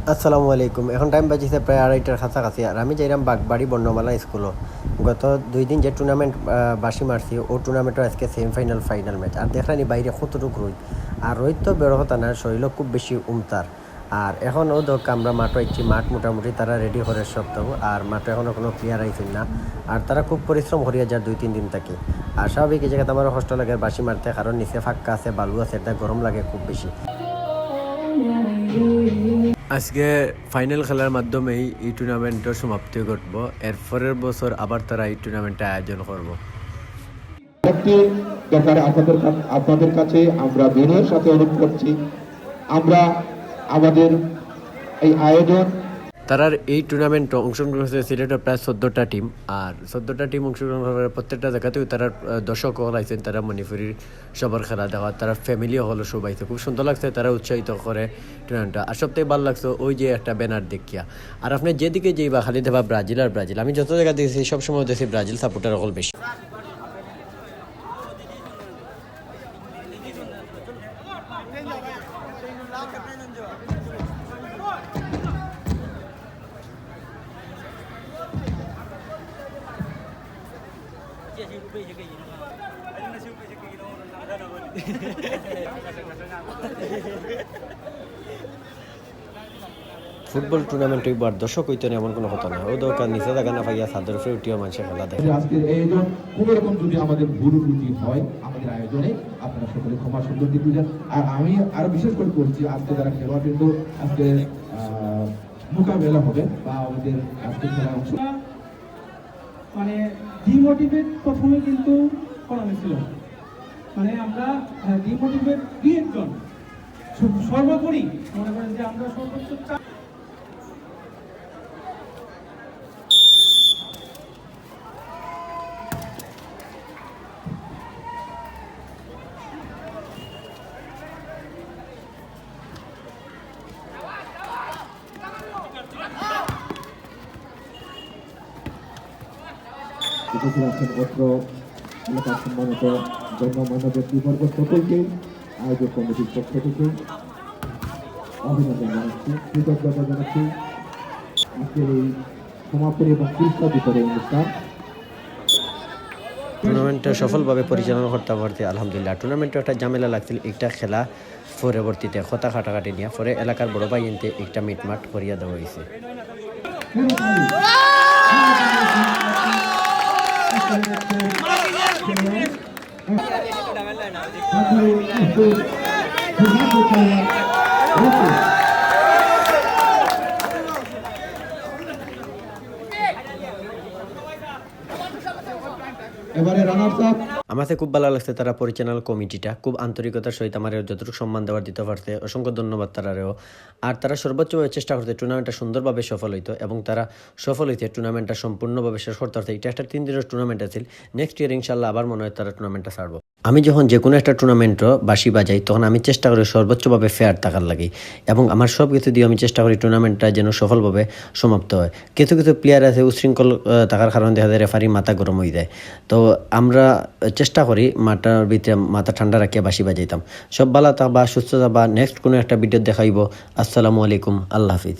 আসসালামু আলাইকুম। এখন টাইম বাজিছে প্রায় 2:30টার কাছাকাছি। আর আমি যাইলাম বাগবাড়ি বর্ণমালা স্কুলও। গত 2 দিন যে টুর্নামেন্ট বাঁশি মারছি, ও টুর্নামেন্টের আজকে সেমিফাইনাল ফাইনাল ম্যাচ। আর দেখলানি বাইরে কতটুকু রোদ। আর রোদ তো বেরো কথা না, শরীরও খুব বেশি উমতার। আর এখন ও ধর আমরা মাঠও ইচ্ছি, মাঠ মোটামুটি তারা রেডি করে সপ্তাহ। আর মাঠে এখনও কোনো প্লেয়ার আইছেন না। আর তারা খুব পরিশ্রম করিয়া যায় 2-3 দিন থাকি। আর স্বাভাবিক এই জায়গাতে আমারও কষ্ট লাগে বাঁশি মারতে, কারণ নিচে ফাঁকা আছে, বালু আছে, এটা গরম লাগে খুব বেশি। আজকে ফাইনাল খেলার মাধ্যমেই এই টুর্নামেন্টের সমাপ্তি ঘটব। এর পরের বছর আবার তারা এই টুর্নামেন্টে আয়োজন করব। একটি ব্যাপারে আপনাদের কাছে আমরা বিনয়ের সাথে অনুরোধ করছি, আমরা আমাদের এই আয়োজন তারার এই টুর্নামেন্টে অংশগ্রহণ করেছে সিলেটের প্রায় 14টা টিম। আর 14টা টিম অংশগ্রহণ করার প্রত্যেকটা জায়গাতেও তারা দর্শক হল আইছেন, তারা মণিপুরীর সবার খেলা দেখা, তারা ফ্যামিলিও হলো সব আইছে। খুব সুন্দর লাগছে, তারা উৎসাহিত করে টুর্নামেন্টটা। আর সবথেকে ভালো লাগছে ওই যে একটা ব্যানার দেখিয়া। আর আপনি যেদিকে যাইবা খালি দেবা ব্রাজিল আর ব্রাজিল। আমি যত জায়গা দেখেছি সবসময় দেখছি ব্রাজিল সাপোর্টার হল বেশি। ফুটবল টুর্নামেন্ট হইবার দর্শক হইতো না এমন কোনো কথা না। ও দোকান নিচে দেখা না পাইয়া ছাদের উপরে উঠিয়া মানুষের খেলা দেখে। আজকের আয়োজন কোনো রকম যদি আমাদের ভুল ত্রুটি হয় আমাদের আয়োজনে, আপনারা সকলে ক্ষমা সুন্দর দিয়ে বুঝেন। আর আমি আরো বিশেষ করে করছি, আজকে যারা খেলোয়াড় কিন্তু আজকে মোকাবেলা হবে বা আমাদের আজকে খেলার অংশ মানে ডিমোটিভেট প্রথমে কিন্তু করা হয়েছিল। মানে আমরা ডিমোটিভেট 2 জন সর্বোপরি মনে করেন যে আমরা সর্বোচ্চ উপস্থিত আছেন অত্র এলাকার সম্মানিত গণ্যমান্য ব্যক্তিবর্গ সকলকে আয়োজক কমিটির পক্ষ থেকে অভিনন্দন জানাচ্ছি, কৃতজ্ঞতা জানাচ্ছি। আজকের এই সমাপনী এবং পুরস্কার বিতরণ অনুষ্ঠান টুর্নামেন্টটা সফলভাবে পরিচালনা করতে পারতে আলহামদুলিল্লাহ। টুর্নামেন্টে একটা ঝামেলা লাগছিল, একটা খেলা পরবর্তীতে কথা কাটাকাটি নিয়ে পরে এলাকার বড় ভাই এনতে একটা মিটমাট করিয়া দেওয়া হয়েছে। এবারে রানার্স আপ আমাকে খুব ভালো লাগছে তারা পরিচালনা কমিটিটা খুব আন্তরিকতার সহিত আমার যতটুকু সম্মান দেওয়ার দিতে পারছে, অসংখ্য ধন্যবাদ তারারেও। আর তারা সর্বোচ্চভাবে চেষ্টা করতে টুর্নামেন্টটা সুন্দরভাবে সফল হইতো এবং তারা সফল হইতে টুর্নামেন্টটা সম্পূর্ণভাবে শেষ করতে পারছে। এটা একটা 3 দিনের টুর্নামেন্ট আছে, নেক্সট ইয়ার ইনশাল্লাহ আবার মনে হয় তারা টুর্নামেন্টটা ছাড়বো। আমি যখন যে কোনো একটা টুর্নামেন্টও বাঁশি বাজাই তখন আমি চেষ্টা করি সর্বোচ্চভাবে ফেয়ার থাকার লাগে এবং আমার সব কিছু দিয়ে আমি চেষ্টা করি টুর্নামেন্টটা যেন সফলভাবে সমাপ্ত হয়। কিছু কিছু প্লেয়ার আছে উশৃঙ্খল থাকার কারণে দেখা যায় রেফারি মাথা গরম হয়ে যায়। তো আমরা চেষ্টা করি মাথার ভিতরে মাথা ঠান্ডা রাখিয়া বাঁশি বাজাইতাম। সব ভালো থাকবা, সুস্থ থাকবা। নেক্সট কোনো একটা ভিডিও দেখাইব। আসসালামু আলাইকুম, আল্লাহ হাফিজ।